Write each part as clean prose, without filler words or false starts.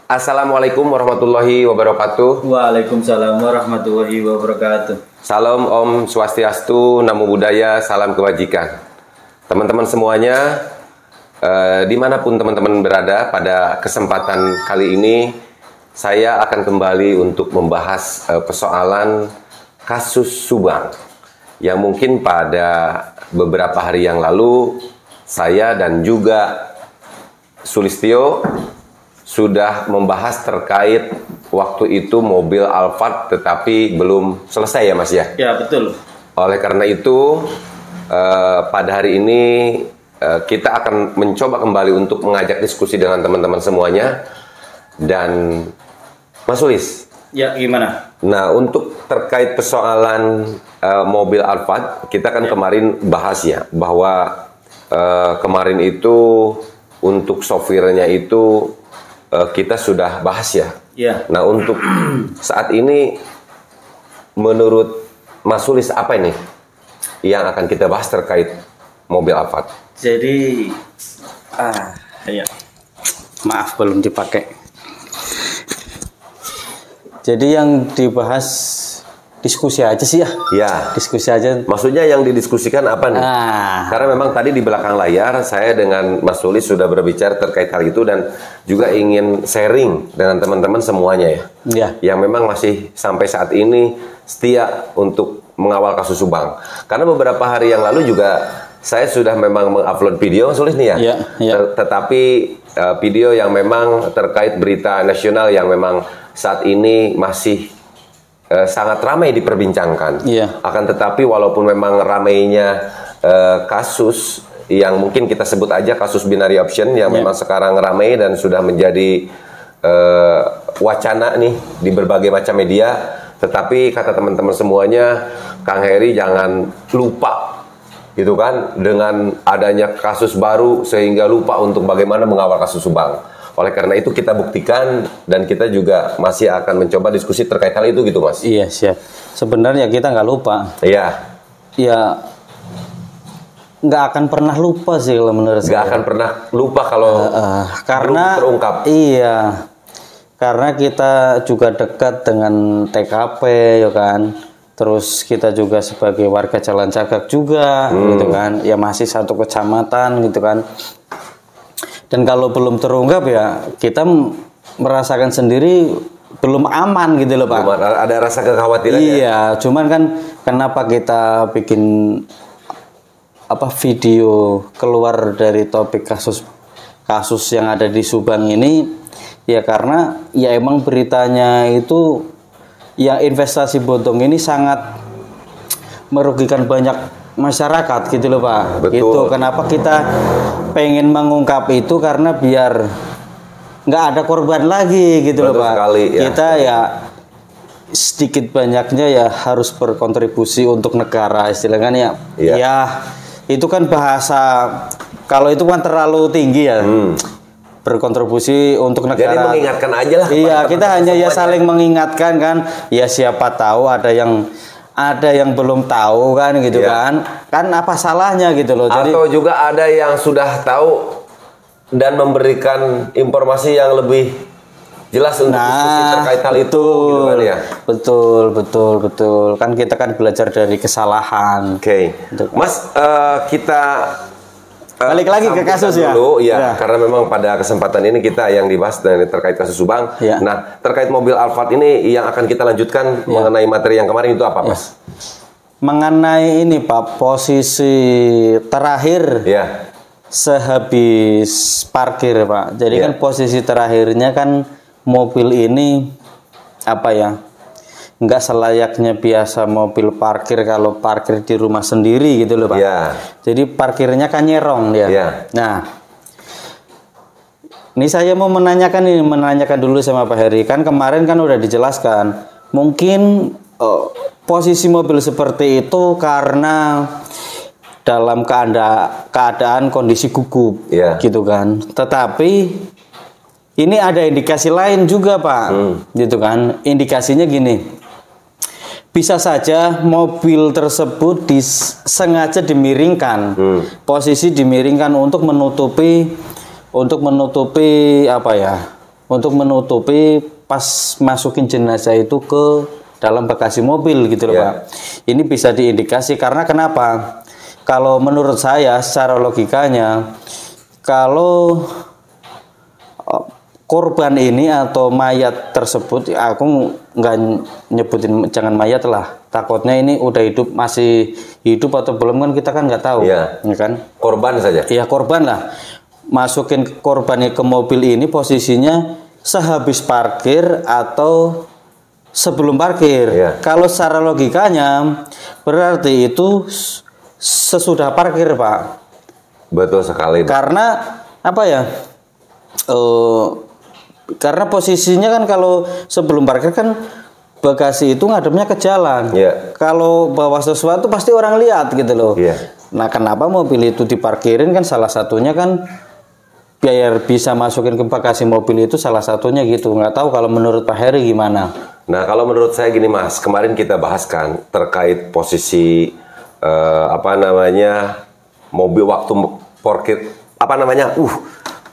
Assalamualaikum warahmatullahi wabarakatuh. Waalaikumsalam warahmatullahi wabarakatuh. Salam Om Swastiastu, Namo Buddhaya, salam kebajikan. Teman-teman semuanya, dimanapun teman-teman berada, pada kesempatan kali ini saya akan kembali untuk membahas persoalan kasus Subang yang mungkin pada beberapa hari yang lalu saya dan juga Sulistyo sudah membahas terkait waktu itu mobil Alphard tetapi belum selesai ya Mas ya? Ya betul. Oleh karena itu pada hari ini kita akan mencoba kembali untuk mengajak diskusi dengan teman-teman semuanya. Dan Mas Sulis, ya gimana? nah untuk terkait persoalan mobil Alphard, kita kan kemarin bahas ya bahwa kemarin itu untuk sopirnya itu kita sudah bahas ya. Ya. Nah untuk saat ini menurut Mas Sulis apa ini yang akan kita bahas terkait mobil Alphard? Jadi ya. Maaf belum dipakai. Jadi yang dibahas diskusi aja sih ya. Ya. Diskusi aja. Maksudnya yang didiskusikan apa nih? Karena memang tadi di belakang layar saya dengan Mas Sulis sudah berbicara terkait hal itu dan juga ingin sharing dengan teman-teman semuanya ya. Ya. Yang memang masih sampai saat ini setia untuk mengawal kasus Subang. Karena beberapa hari yang lalu juga saya sudah memang mengupload video Mas Sulis nih ya. Tetapi video yang memang terkait berita nasional yang memang saat ini masih sangat ramai diperbincangkan. Akan tetapi walaupun memang ramainya kasus yang mungkin kita sebut aja kasus binary option yang memang sekarang ramai dan sudah menjadi wacana nih di berbagai macam media, tetapi kata teman-teman semuanya, Kang Heri jangan lupa gitu kan dengan adanya kasus baru sehingga lupa untuk bagaimana mengawal kasus Subang. Oleh karena itu kita buktikan dan kita juga masih akan mencoba diskusi terkait hal itu gitu Mas. Iya siap. Sebenarnya kita nggak lupa. Iya. Ya nggak akan pernah lupa sih kalau menurut saya. Nggak akan pernah lupa kalau karena belum terungkap. Iya. Karena kita juga dekat dengan TKP ya kan. Terus kita juga sebagai warga Jalan Cagak juga gitu kan. Ya masih satu kecamatan gitu kan. Dan kalau belum terungkap ya kita merasakan sendiri belum aman gitu loh Pak. Ada rasa kekhawatiran. Iya, cuman kan kenapa kita bikin video keluar dari topik kasus yang ada di Subang ini ya karena ya emang beritanya itu ya investasi bodong ini sangat merugikan banyak masyarakat gitu loh Pak. Betul. Itu kenapa kita pengen mengungkap itu karena biar nggak ada korban lagi gitu loh Pak. Sekali, ya. Kita ya sedikit banyaknya ya harus berkontribusi untuk negara istilahnya ya. Ya itu kan bahasa kalau itu kan terlalu tinggi ya. Berkontribusi untuk negara. Jadi mengingatkan aja lah. Iya, kita hanya ya saling mengingatkan kan. Ya siapa tahu ada yang belum tahu kan gitu kan apa salahnya gitu loh. Jadi, atau juga ada yang sudah tahu dan memberikan informasi yang lebih jelas untuk diskusi terkait hal itu gitu kan ya. Betul kan kita kan belajar dari kesalahan. Oke. Mas kita balik lagi ke kasus dulu, ya. Karena memang pada kesempatan ini kita yang dibahas terkait kasus Subang. Nah, terkait mobil Alphard ini yang akan kita lanjutkan mengenai materi yang kemarin itu apa, Mas? Mengenai ini, Pak, posisi terakhir sehabis parkir, Pak. Jadi kan posisi terakhirnya kan mobil ini apa ya? Nggak selayaknya biasa mobil parkir kalau parkir di rumah sendiri gitu loh Pak. Jadi parkirnya kan nyerong dia. Nah, ini saya mau menanyakan dulu sama Pak Heri. Kan kemarin kan udah dijelaskan. Mungkin posisi mobil seperti itu karena dalam keadaan kondisi gugup gitu kan. Tetapi ini ada indikasi lain juga Pak. Gitu kan. Indikasinya gini. Bisa saja mobil tersebut sengaja dimiringkan, posisi dimiringkan untuk menutupi apa ya, untuk menutupi pas masukin jenazah itu ke dalam bagasi mobil gitu loh Pak. Ini bisa diindikasi karena kenapa? Kalau menurut saya secara logikanya, kalau korban ini atau mayat tersebut, aku nggak nyebutin jangan mayat lah, takutnya ini udah hidup, masih hidup atau belum kan kita kan nggak tahu, ya kan? Korban saja. Iya korban lah, masukin korban ke mobil ini posisinya sehabis parkir atau sebelum parkir. Kalau secara logikanya berarti itu sesudah parkir Pak. Betul sekali. Karena apa ya? Karena posisinya kan kalau sebelum parkir kan bagasi itu ngadepnya ke jalan. Kalau bawa sesuatu pasti orang lihat gitu loh. Nah kenapa mobil itu diparkirin kan salah satunya kan biar bisa masukin ke bagasi mobil itu salah satunya gitu. Nggak tahu kalau menurut Pak Heri gimana? Nah kalau menurut saya gini Mas, kemarin kita bahas kan terkait posisi mobil waktu parkir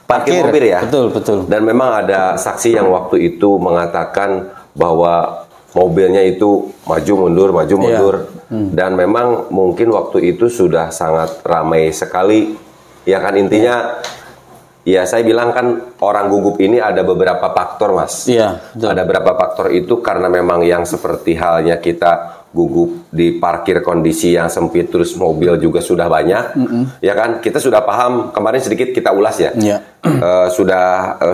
parkir mobil ya. Betul. Dan memang ada saksi yang waktu itu mengatakan bahwa mobilnya itu maju mundur. Dan memang mungkin waktu itu sudah sangat ramai sekali. Ya kan intinya, ya saya bilang kan orang gugup ini ada beberapa faktor Mas. Ada beberapa faktor itu karena memang yang seperti halnya kita gugup di parkir kondisi yang sempit terus mobil juga sudah banyak, ya kan kita sudah paham kemarin sedikit kita ulas ya,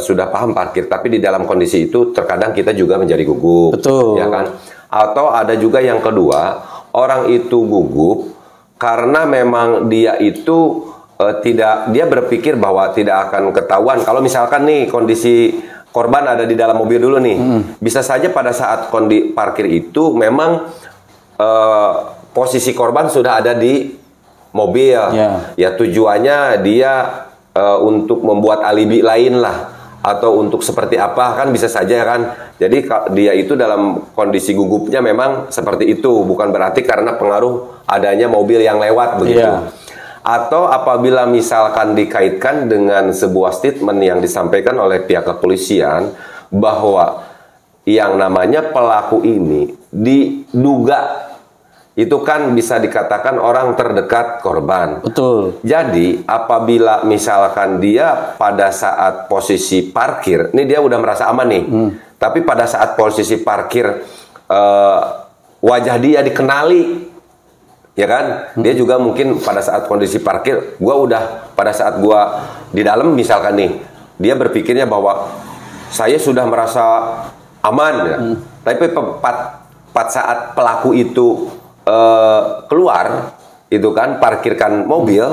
sudah paham parkir, tapi di dalam kondisi itu terkadang kita juga menjadi gugup, ya kan? Atau ada juga yang kedua, orang itu gugup karena memang dia itu dia berpikir bahwa tidak akan ketahuan kalau misalkan nih kondisi korban ada di dalam mobil dulu nih, bisa saja pada saat parkir itu memang posisi korban sudah ada di mobil, ya tujuannya dia untuk membuat alibi lain lah, atau untuk seperti apa kan bisa saja kan. Jadi dia itu dalam kondisi gugupnya memang seperti itu, bukan berarti karena pengaruh adanya mobil yang lewat begitu. Atau apabila misalkan dikaitkan dengan sebuah statement yang disampaikan oleh pihak kepolisian bahwa yang namanya pelaku ini diduga itu kan bisa dikatakan orang terdekat korban. Betul. Jadi apabila misalkan dia pada saat posisi parkir, ini dia udah merasa aman nih. Tapi pada saat posisi parkir wajah dia dikenali, ya kan? Dia juga mungkin pada saat kondisi parkir, pada saat gua di dalam misalkan nih, dia berpikirnya bahwa saya sudah merasa aman ya. Tapi pada saat pelaku itu keluar itu kan parkirkan mobil,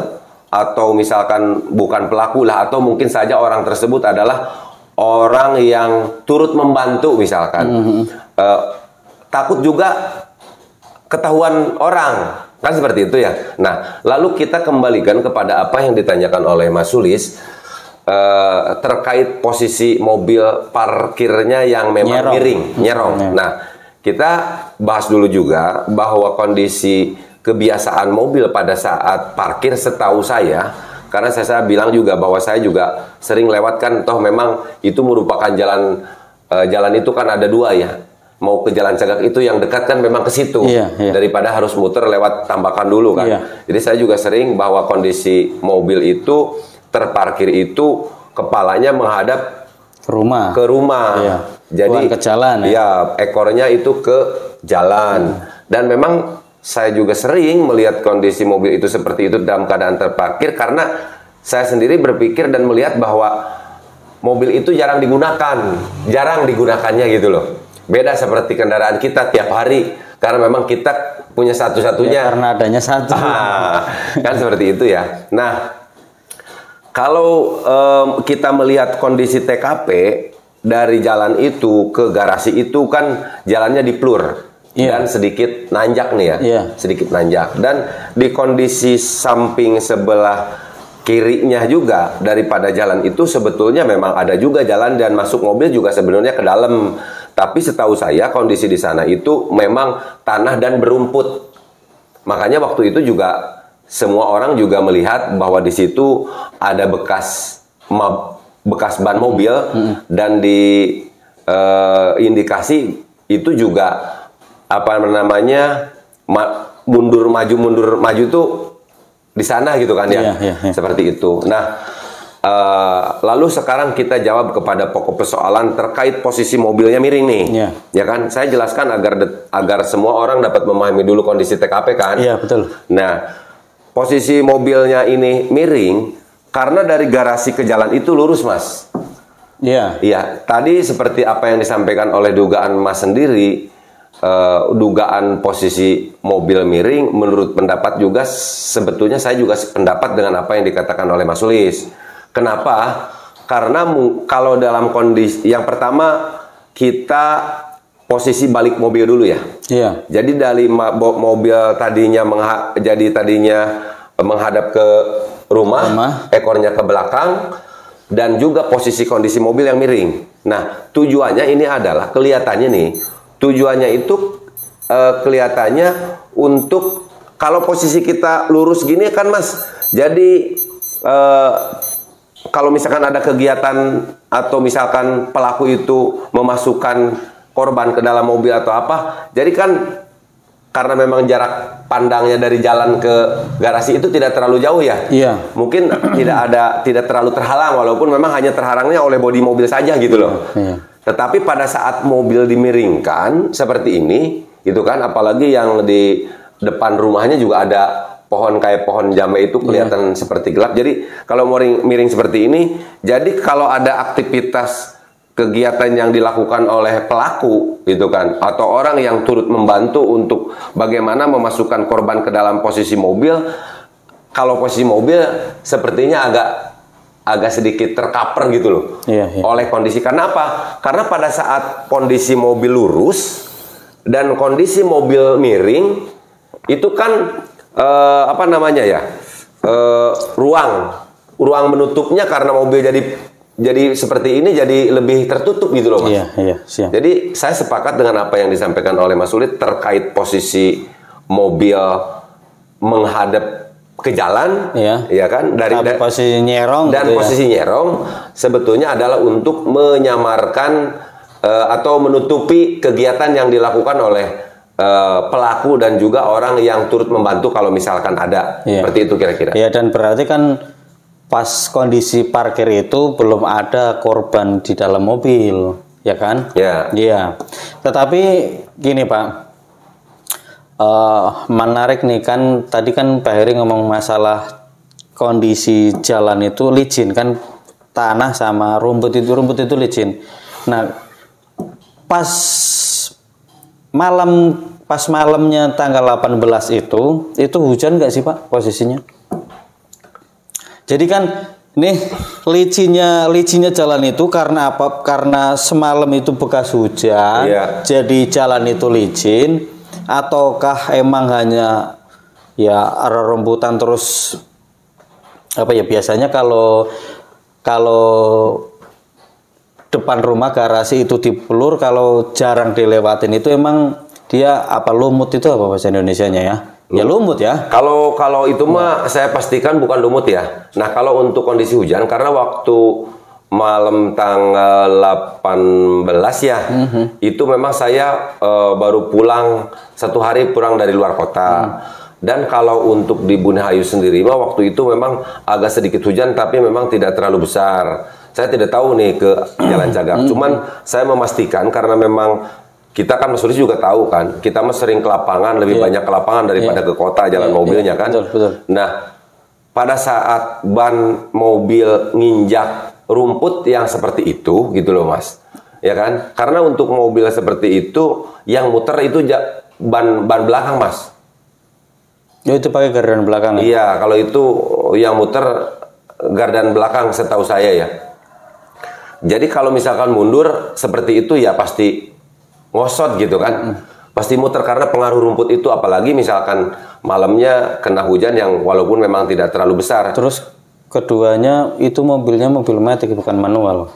atau misalkan bukan pelaku lah, atau mungkin saja orang tersebut adalah orang yang turut membantu misalkan, takut juga ketahuan orang kan seperti itu ya. Nah lalu kita kembalikan kepada apa yang ditanyakan oleh Mas Sulis terkait posisi mobil parkirnya yang memang miring, nyerong. Nah kita bahas dulu juga bahwa kondisi kebiasaan mobil pada saat parkir setahu saya, karena saya bilang juga bahwa saya juga sering lewatkan, toh memang itu merupakan jalan itu kan ada dua ya, mau ke Jalan Cagak itu yang dekat kan memang ke situ, daripada harus muter lewat Tambakan dulu kan. Jadi saya juga sering bahwa kondisi mobil itu terparkir itu kepalanya menghadap ke rumah. Jadi ke jalan ekornya itu ke jalan. Dan memang saya juga sering melihat kondisi mobil itu seperti itu dalam keadaan terparkir, karena saya sendiri berpikir dan melihat bahwa mobil itu jarang digunakannya gitu loh. Beda seperti kendaraan kita tiap hari, karena memang kita punya satu-satunya. Karena adanya satu. Kan seperti itu ya. Nah, kalau kita melihat kondisi TKP dari jalan itu ke garasi itu kan jalannya diplur dan sedikit nanjak nih ya, sedikit nanjak. Dan di kondisi samping sebelah kirinya juga daripada jalan itu sebetulnya memang ada juga jalan dan masuk mobil juga sebenarnya ke dalam. Tapi setahu saya kondisi di sana itu memang tanah dan berumput. Makanya waktu itu juga semua orang juga melihat bahwa di situ ada bekas bekas ban mobil dan di indikasi itu juga apa namanya mundur maju tuh di sana gitu kan ya. Seperti itu. Nah, lalu sekarang kita jawab kepada pokok persoalan terkait posisi mobilnya miring nih. Ya kan? Saya jelaskan agar semua orang dapat memahami dulu kondisi TKP kan. Iya, betul. Nah, posisi mobilnya ini miring karena dari garasi ke jalan itu lurus, Mas. Iya. Iya, tadi seperti apa yang disampaikan oleh dugaan Mas sendiri, dugaan posisi mobil miring, menurut pendapat juga sebetulnya saya juga sependapat dengan apa yang dikatakan oleh Mas Sulis. Kenapa? Karena kalau dalam kondisi yang pertama kita posisi balik mobil dulu ya. Iya. Jadi dari mobil tadinya menghadap ke rumah, ekornya ke belakang. Dan juga posisi kondisi mobil yang miring. Nah, tujuannya ini adalah kelihatannya nih, tujuannya itu kelihatannya untuk kalau posisi kita lurus gini kan Mas. Jadi kalau misalkan ada kegiatan atau misalkan pelaku itu memasukkan korban ke dalam mobil atau apa, jadi kan karena memang jarak pandangnya dari jalan ke garasi itu tidak terlalu jauh ya. Iya. Mungkin tidak terlalu terhalang walaupun memang hanya terhalangnya oleh bodi mobil saja gitu loh. Iya. Tetapi pada saat mobil dimiringkan seperti ini, gitu kan, apalagi yang di depan rumahnya juga ada pohon kayak pohon jambe itu kelihatan seperti gelap. Jadi kalau miring seperti ini, jadi kalau ada aktivitas kegiatan yang dilakukan oleh pelaku gitu kan atau orang yang turut membantu untuk bagaimana memasukkan korban ke dalam posisi mobil, kalau posisi mobil sepertinya agak sedikit tercover gitu loh. Oleh kondisi. Karena apa? Karena pada saat kondisi mobil lurus dan kondisi mobil miring itu kan ruang menutupnya karena mobil jadi seperti ini jadi lebih tertutup gitu loh Mas. Siap. Jadi saya sepakat dengan apa yang disampaikan oleh Mas Sulit terkait posisi mobil menghadap ke jalan, ya kan? Dari posisi nyerong dan gitu posisi nyerong sebetulnya adalah untuk menyamarkan atau menutupi kegiatan yang dilakukan oleh pelaku dan juga orang yang turut membantu kalau misalkan ada seperti itu kira-kira. Iya, dan berarti kan pas kondisi parkir itu belum ada korban di dalam mobil, ya kan? Iya. Tetapi gini Pak, menarik nih kan, tadi kan Pak Heri ngomong masalah kondisi jalan itu licin kan, tanah sama rumput itu licin. Nah, pas malamnya tanggal 18 itu hujan nggak sih Pak posisinya? Jadi kan nih licinnya jalan itu karena apa? Karena semalam itu bekas hujan, jadi jalan itu licin, ataukah emang hanya ya rerumputan terus apa ya, biasanya kalau depan rumah garasi itu dipelur, kalau jarang dilewatin itu emang dia apa lumut itu apa bahasa Indonesianya ya? Ya lumut ya. Kalau itu mah saya pastikan bukan lumut ya. Nah, kalau untuk kondisi hujan karena waktu malam tanggal 18 ya, itu memang saya baru pulang 1 hari pulang dari luar kota. Dan kalau untuk di Bunahayu sendiri mah waktu itu memang agak sedikit hujan tapi memang tidak terlalu besar. Saya tidak tahu nih ke Jalan Cagak. Cuman saya memastikan karena memang kita kan Mas Sulis juga tahu kan, kita mah sering ke lapangan, lebih banyak ke lapangan daripada ke kota jalan mobilnya kan. Betul. Nah, pada saat ban mobil nginjak rumput yang seperti itu gitu loh Mas. Ya kan? Karena untuk mobil seperti itu yang muter itu ban belakang Mas. Ya, itu pakai gardan belakang ya? Iya, kalau itu yang muter gardan belakang setahu saya ya. Jadi kalau misalkan mundur seperti itu ya pasti ngosot gitu kan, pasti muter karena pengaruh rumput itu, apalagi misalkan malamnya kena hujan yang walaupun memang tidak terlalu besar. Terus keduanya itu mobilnya mobil matic bukan manual.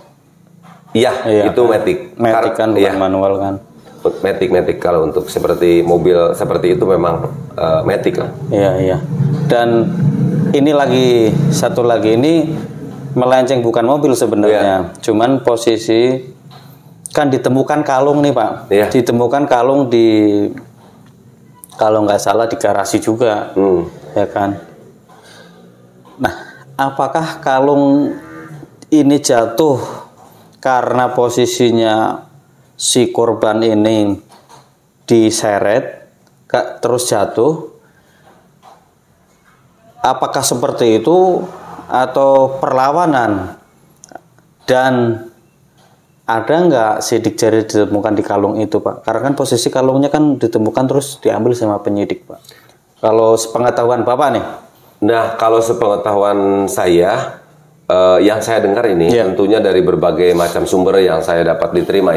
Iya, itu matic. Matic kan bukan manual kan. Matic kalau untuk seperti mobil seperti itu memang matic lah. Iya. Dan ini satu lagi ini melenceng, bukan mobil sebenarnya. Cuman posisi kan ditemukan kalung nih Pak. Ditemukan kalung di, kalau nggak salah di garasi juga, ya kan. Nah, apakah kalung ini jatuh karena posisinya si korban ini diseret terus jatuh? Apakah seperti itu atau perlawanan? Dan ada nggak sidik jari ditemukan di kalung itu Pak? Karena kan posisi kalungnya kan ditemukan terus diambil sama penyidik Pak. Kalau sepengetahuan Bapak nih? Nah, kalau sepengetahuan saya, yang saya dengar ini tentunya dari berbagai macam sumber yang saya dapat diterima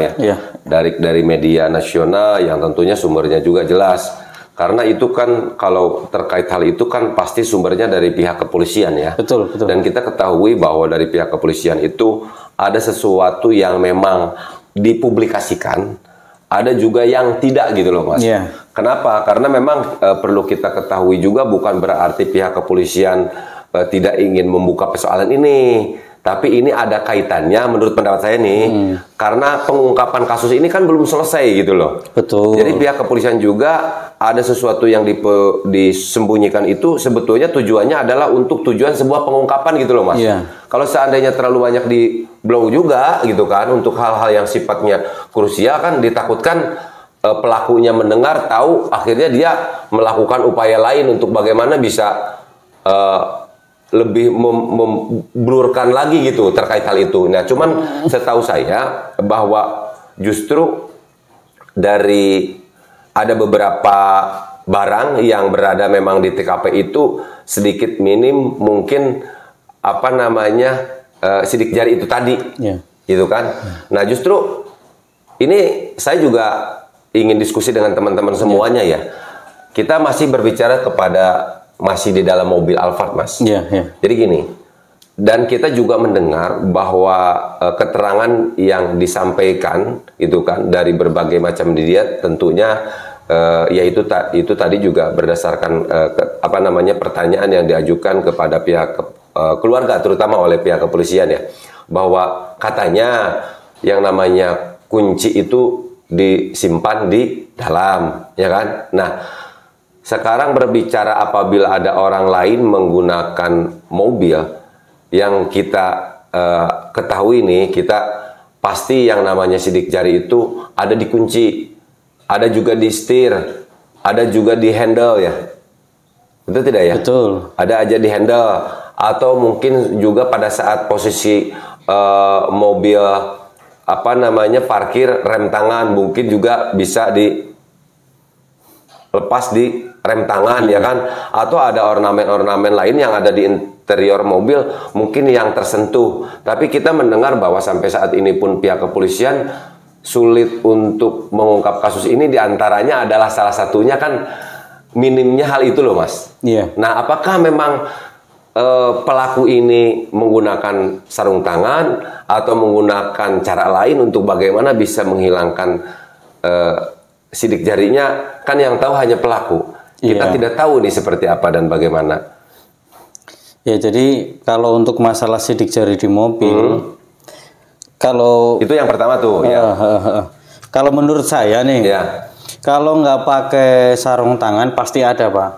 dari media nasional yang tentunya sumbernya juga jelas. Karena itu kan kalau terkait hal itu kan pasti sumbernya dari pihak kepolisian ya. Betul. Dan kita ketahui bahwa dari pihak kepolisian itu ada sesuatu yang memang dipublikasikan, ada juga yang tidak gitu loh Mas. Kenapa? Karena memang perlu kita ketahui juga bukan berarti pihak kepolisian tidak ingin membuka persoalan ini. Tapi ini ada kaitannya menurut pendapat saya nih, karena pengungkapan kasus ini kan belum selesai gitu loh. Betul. Jadi pihak kepolisian juga ada sesuatu yang disembunyikan itu sebetulnya tujuannya adalah untuk tujuan sebuah pengungkapan gitu loh Mas. Kalau seandainya terlalu banyak di blow juga gitu kan, untuk hal-hal yang sifatnya krusial kan ditakutkan pelakunya mendengar, tahu, akhirnya dia melakukan upaya lain untuk bagaimana bisa lebih memblurkan lagi gitu terkait hal itu. Nah, cuman setahu saya bahwa justru dari ada beberapa barang yang berada memang di TKP itu sedikit minim mungkin sidik jari itu tadi, gitu kan. Nah, justru ini saya juga ingin diskusi dengan teman-teman semuanya ya. Kita masih berbicara masih di dalam mobil Alphard, Mas. Jadi gini, dan kita juga mendengar bahwa keterangan yang disampaikan itu kan dari berbagai macam media tentunya yaitu itu tadi juga berdasarkan pertanyaan yang diajukan kepada pihak keluarga terutama oleh pihak kepolisian ya, bahwa katanya yang namanya kunci itu disimpan di dalam, ya kan? Nah, sekarang berbicara apabila ada orang lain menggunakan mobil yang kita ketahui nih, kita pasti yang namanya sidik jari itu ada di kunci, ada juga di setir, ada juga di handle ya. Betul tidak ya? Betul. Ada aja di handle, atau mungkin juga pada saat posisi mobil parkir rem tangan mungkin juga bisa lepas di rem tangan ya kan, atau ada ornamen-ornamen lain yang ada di interior mobil mungkin yang tersentuh. Tapi kita mendengar bahwa sampai saat ini pun pihak kepolisian sulit untuk mengungkap kasus ini, diantaranya adalah salah satunya kan minimnya hal itu loh Mas. Nah, apakah memang pelaku ini menggunakan sarung tangan atau menggunakan cara lain untuk bagaimana bisa menghilangkan sidik jarinya, kan yang tahu hanya pelaku. Kita tidak tahu nih seperti apa dan bagaimana. Ya, jadi kalau untuk masalah sidik jari di mobil, kalau itu yang pertama tuh. Kalau menurut saya nih, kalau nggak pakai sarung tangan pasti ada Pak.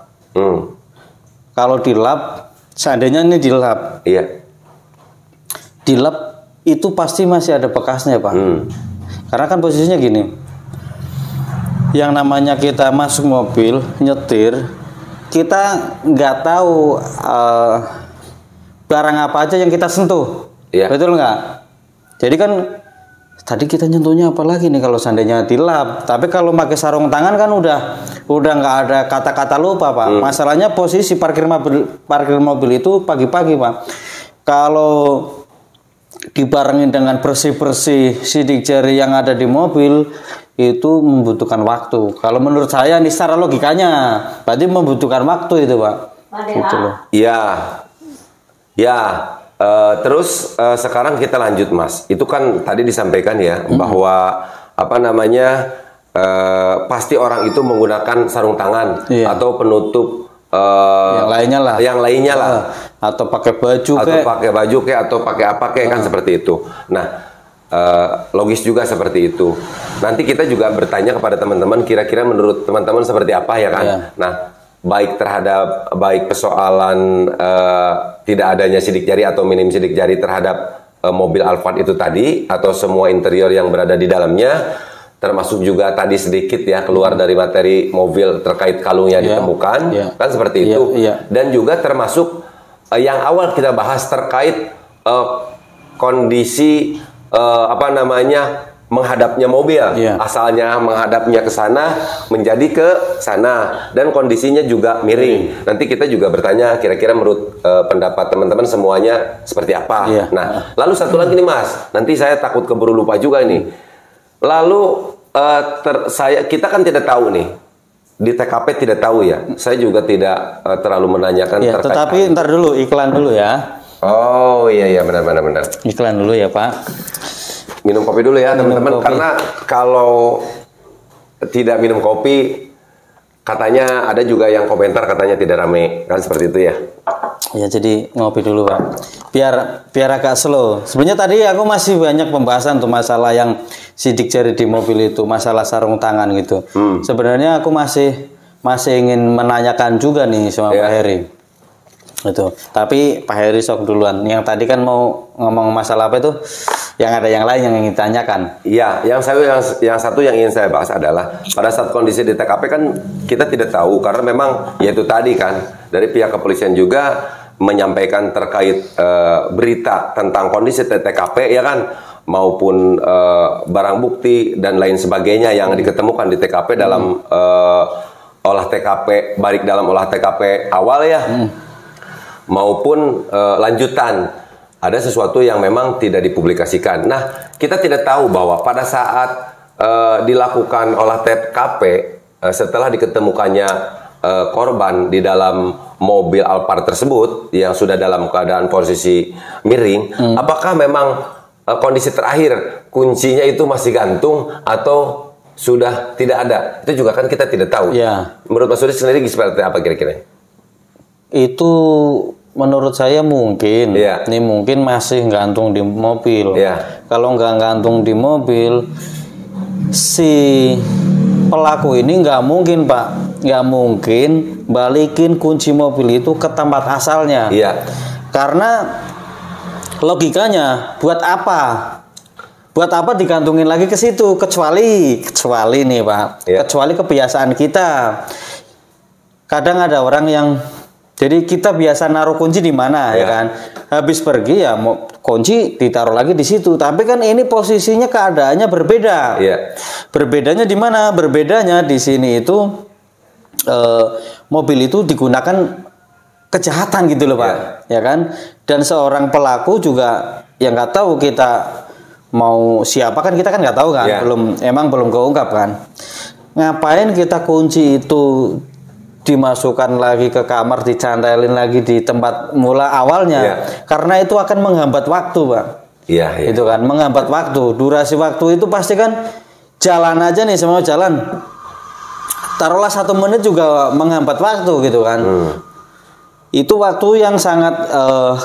Kalau dilap, seandainya ini dilap, dilap itu pasti masih ada bekasnya Pak. Karena kan posisinya gini. Yang namanya kita masuk mobil, nyetir, kita nggak tahu barang apa aja yang kita sentuh. Betul nggak? Jadi kan tadi kita nyentuhnya apa lagi nih kalau seandainya dilap. Tapi kalau pakai sarung tangan kan udah nggak ada kata-kata lupa Pak. Masalahnya posisi parkir mobil itu pagi-pagi Pak. Kalau dibarengin dengan bersih-bersih sidik jari yang ada di mobil, itu membutuhkan waktu. Kalau menurut saya nih secara logikanya berarti membutuhkan waktu itu Pak. Gitu loh. Terus sekarang kita lanjut Mas. Itu kan tadi disampaikan ya bahwa pasti orang itu menggunakan sarung tangan atau penutup yang lainnya lah. atau pakai baju atau pakai apa kan seperti itu. Nah, logis juga seperti itu. Nanti kita juga bertanya kepada teman-teman, kira-kira menurut teman-teman seperti apa ya kan? Nah, baik persoalan tidak adanya sidik jari atau minim sidik jari terhadap mobil Alphard itu tadi, atau semua interior yang berada di dalamnya, termasuk juga tadi sedikit ya keluar dari materi mobil terkait kalungnya ditemukan, kan seperti itu. Dan juga termasuk yang awal kita bahas terkait kondisi menghadapnya mobil, asalnya menghadapnya ke sana menjadi ke sana, dan kondisinya juga miring. Nanti kita juga bertanya kira-kira menurut pendapat teman-teman semuanya seperti apa. Nah, lalu satu lagi nih Mas, nanti saya takut keburu lupa juga ini. Lalu kita kan tidak tahu nih. Di TKP tidak tahu ya. Saya juga tidak terlalu menanyakan terkait. Tetapi ntar dulu iklan dulu ya. Oh iya benar. Iklan dulu ya Pak. Minum kopi dulu ya teman-teman, karena kalau tidak minum kopi katanya ada juga yang komentar katanya tidak rame kan seperti itu ya. Ya jadi ngopi dulu Pak. Biar agak slow. Sebenarnya tadi aku masih banyak pembahasan tuh masalah yang sidik jari di mobil itu, masalah sarung tangan gitu. Sebenarnya aku masih ingin menanyakan juga nih sama Pak Heri. Itu. Tapi Pak Heri sok duluan. Yang tadi kan mau ngomong masalah apa itu? Yang ada yang lain yang ingin ditanyakan. Iya, yang satu yang ingin saya bahas adalah pada saat kondisi di TKP kan kita tidak tahu, karena memang yaitu tadi kan dari pihak kepolisian juga menyampaikan terkait berita tentang kondisi TKP ya kan, maupun barang bukti dan lain sebagainya yang diketemukan di TKP dalam olah TKP, baik dalam olah TKP awal ya maupun lanjutan. Ada sesuatu yang memang tidak dipublikasikan. Nah, kita tidak tahu bahwa pada saat dilakukan olah TKP, setelah diketemukannya korban di dalam mobil Alphard tersebut yang sudah dalam keadaan posisi miring, apakah memang kondisi terakhir kuncinya itu masih gantung atau sudah tidak ada? Itu juga kan kita tidak tahu. Menurut Mas Sudi sendiri seperti apa kira-kira? Itu menurut saya mungkin, ini mungkin masih gantung di mobil. Kalau nggak gantung di mobil, si pelaku ini nggak mungkin Pak, nggak mungkin balikin kunci mobil itu ke tempat asalnya. Karena logikanya, buat apa? Buat apa digantungin lagi ke situ? Kecuali nih Pak, kecuali kebiasaan kita. Kadang ada orang yang jadi kita biasa naruh kunci di mana ya kan? Habis pergi ya mau kunci ditaruh lagi di situ. Tapi kan ini posisinya keadaannya berbeda. Berbedanya di mana? Berbedanya di sini itu mobil itu digunakan kejahatan gitu loh Pak. Ya kan? Dan seorang pelaku juga yang nggak tahu kita mau siapa kan, kita kan nggak tahu kan. Belum keungkap kan. Ngapain kita kunci itu dimasukkan lagi ke kamar, dicantelin lagi di tempat mula awalnya, karena itu akan menghambat waktu Pak. Itu kan menghambat waktu, durasi waktu itu pasti kan jalan aja nih, semua jalan, taruhlah 1 menit juga menghambat waktu gitu kan. Itu waktu yang sangat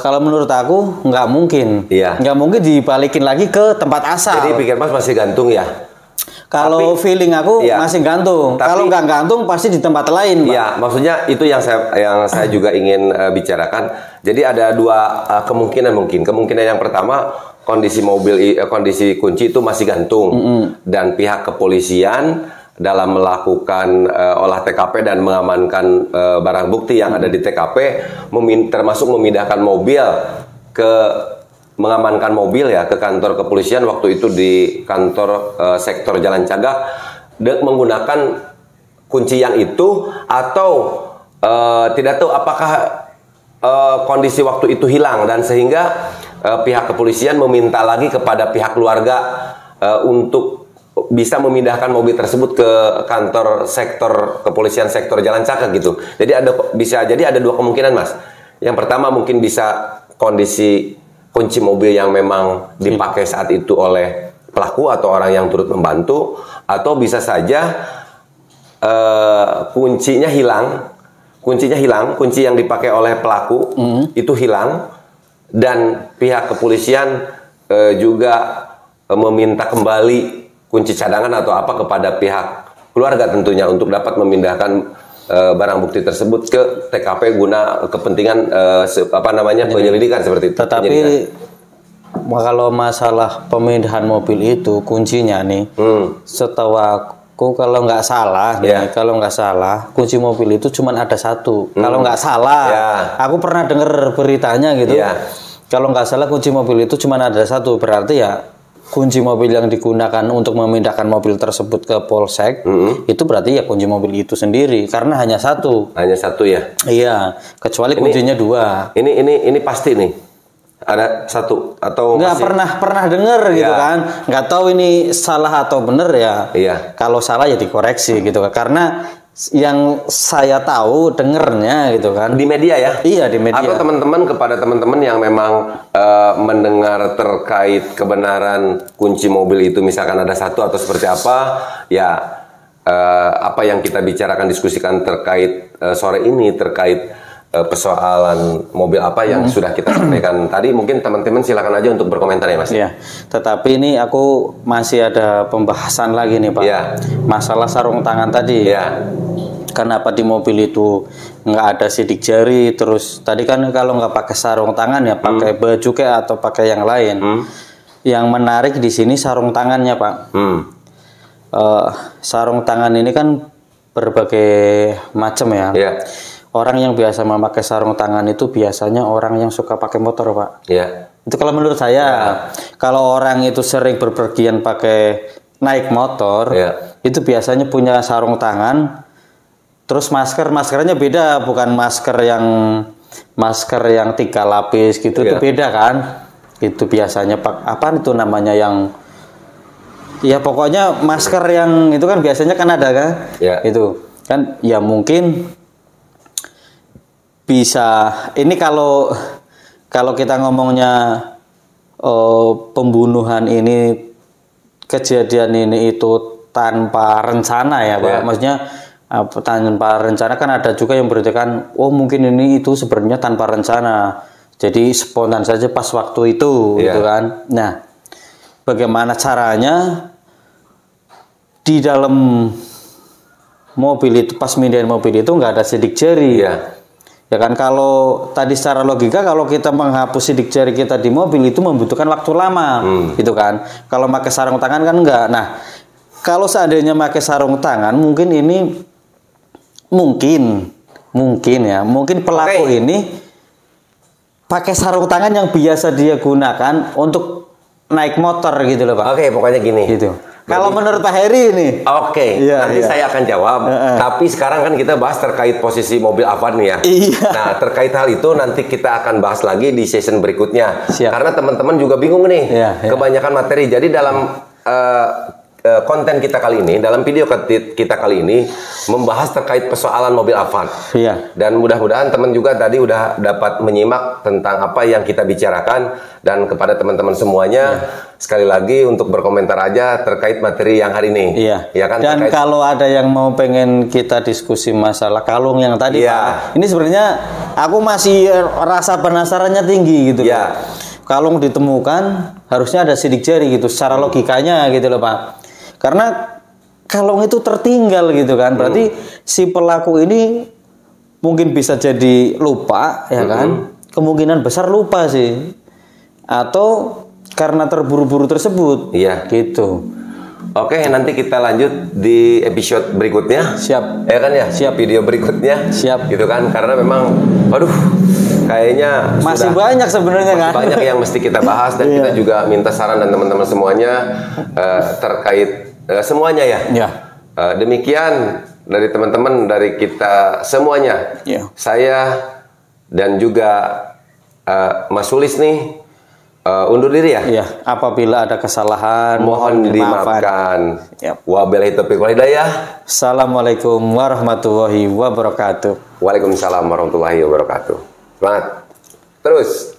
kalau menurut aku nggak mungkin, nggak mungkin dibalikin lagi ke tempat asal. Jadi pikir Mas masih gantung ya? Kalau feeling aku masih gantung. Kalau nggak gantung pasti di tempat lain, Pak. Iya, maksudnya itu yang saya juga ingin bicarakan. Jadi ada dua kemungkinan mungkin. Kemungkinan yang pertama, kondisi kondisi kunci itu masih gantung, dan pihak kepolisian dalam melakukan olah TKP dan mengamankan barang bukti yang ada di TKP, termasuk memindahkan mobil mengamankan mobil ya ke kantor kepolisian waktu itu di kantor sektor Jalan Cagak, menggunakan kunci yang itu, atau tidak tahu apakah kondisi waktu itu hilang, dan sehingga pihak kepolisian meminta lagi kepada pihak keluarga untuk bisa memindahkan mobil tersebut ke kantor sektor kepolisian sektor Jalan Cagak gitu. Jadi bisa jadi ada dua kemungkinan Mas. Yang pertama mungkin bisa kondisi kunci mobil yang memang dipakai saat itu oleh pelaku atau orang yang turut membantu, atau bisa saja kuncinya hilang kuncinya hilang, kunci yang dipakai oleh pelaku itu hilang, dan pihak kepolisian juga meminta kembali kunci cadangan atau apa kepada pihak keluarga tentunya untuk dapat memindahkan barang bukti tersebut ke TKP guna kepentingan penyelidikan seperti itu. Tetapi kalau masalah pemindahan mobil itu kuncinya nih, setahu aku kalau nggak salah kalau nggak salah kunci mobil itu cuma ada satu. Kalau nggak salah, aku pernah dengar beritanya gitu. Kalau nggak salah kunci mobil itu cuma ada satu, berarti ya kunci mobil yang digunakan untuk memindahkan mobil tersebut ke polsek itu berarti ya kunci mobil itu sendiri, karena hanya satu. Hanya satu ya? Iya, kecuali kuncinya dua. Ini pasti nih ada satu atau nggak pernah dengar gitu kan? Nggak tahu ini salah atau benar ya. Kalau salah ya dikoreksi gitu kan, karena yang saya tahu dengernya gitu kan di media ya. Iya, di media. Atau teman-teman, kepada teman-teman yang memang mendengar terkait kebenaran kunci mobil itu misalkan ada satu atau seperti apa ya, apa yang kita bicarakan diskusikan terkait sore ini terkait persoalan mobil apa yang sudah kita sampaikan tadi, mungkin teman-teman silakan aja untuk berkomentar ya Mas. Iya. Tetapi ini aku masih ada pembahasan lagi nih Pak. Masalah sarung tangan tadi. Kenapa di mobil itu nggak ada sidik jari? Terus tadi kan kalau nggak pakai sarung tangan ya pakai baju kayak atau pakai yang lain. Yang menarik di sini sarung tangannya Pak. Sarung tangan ini kan berbagai macam ya. Orang yang biasa memakai sarung tangan itu biasanya orang yang suka pakai motor Pak. Itu kalau menurut saya. Kalau orang itu sering berpergian pakai naik motor, itu biasanya punya sarung tangan. Terus maskernya beda, bukan masker yang 3 lapis gitu, itu beda kan? Itu biasanya apa itu namanya yang, ya pokoknya masker yang itu kan biasanya kan ada kan? Itu kan ya mungkin bisa. Ini kalau kita ngomongnya pembunuhan ini, kejadian ini itu tanpa rencana ya Pak, maksudnya tanpa rencana kan ada juga yang beritakan mungkin ini itu sebenarnya tanpa rencana, jadi spontan saja pas waktu itu gitu kan. Nah, bagaimana caranya di dalam mobil itu, pas mindahin mobil itu nggak ada sidik jari ya kan? Kalau tadi secara logika kalau kita menghapus sidik jari kita di mobil itu membutuhkan waktu lama gitu kan. Kalau pakai sarung tangan kan enggak. Nah, kalau seandainya pakai sarung tangan mungkin ini mungkin pelaku ini pakai sarung tangan yang biasa dia gunakan untuk naik motor gitu loh Pak. Pokoknya gini. Gitu. Kalau menurut Pak Heri ini. Nanti saya akan jawab. Tapi sekarang kan kita bahas terkait posisi mobil Avanza nih ya. Nah, terkait hal itu nanti kita akan bahas lagi di season berikutnya. Karena teman-teman juga bingung nih. Kebanyakan materi. Jadi dalam konten kita kali ini, dalam video kita kali ini membahas terkait persoalan mobil Avanza. Dan mudah-mudahan teman juga tadi udah dapat menyimak tentang apa yang kita bicarakan, dan kepada teman-teman semuanya sekali lagi untuk berkomentar aja terkait materi yang hari ini. Ya kan? Dan kalau ada yang mau pengen kita diskusi masalah kalung yang tadi Pak, ini sebenarnya aku masih rasa penasarannya tinggi gitu. Kalung ditemukan harusnya ada sidik jari gitu secara logikanya gitu loh Pak. Karena kalung itu tertinggal gitu kan, berarti si pelaku ini mungkin bisa jadi lupa ya kan, kemungkinan besar lupa sih, atau karena terburu-buru tersebut gitu. Oke, nanti kita lanjut di episode berikutnya. Ya kan ya? Video berikutnya. Gitu kan, karena memang kayaknya masih banyak sebenarnya kan. Banyak yang mesti kita bahas, dan kita juga minta saran dan teman-teman semuanya terkait semuanya ya. Demikian dari teman-teman, dari kita semuanya. Saya dan juga Mas Sulis nih undur diri ya. Apabila ada kesalahan mohon dimaafkan. Wabillahi taufiq wal hidayah. Assalamualaikum warahmatullahi wabarakatuh. Waalaikumsalam warahmatullahi wabarakatuh. Semangat terus.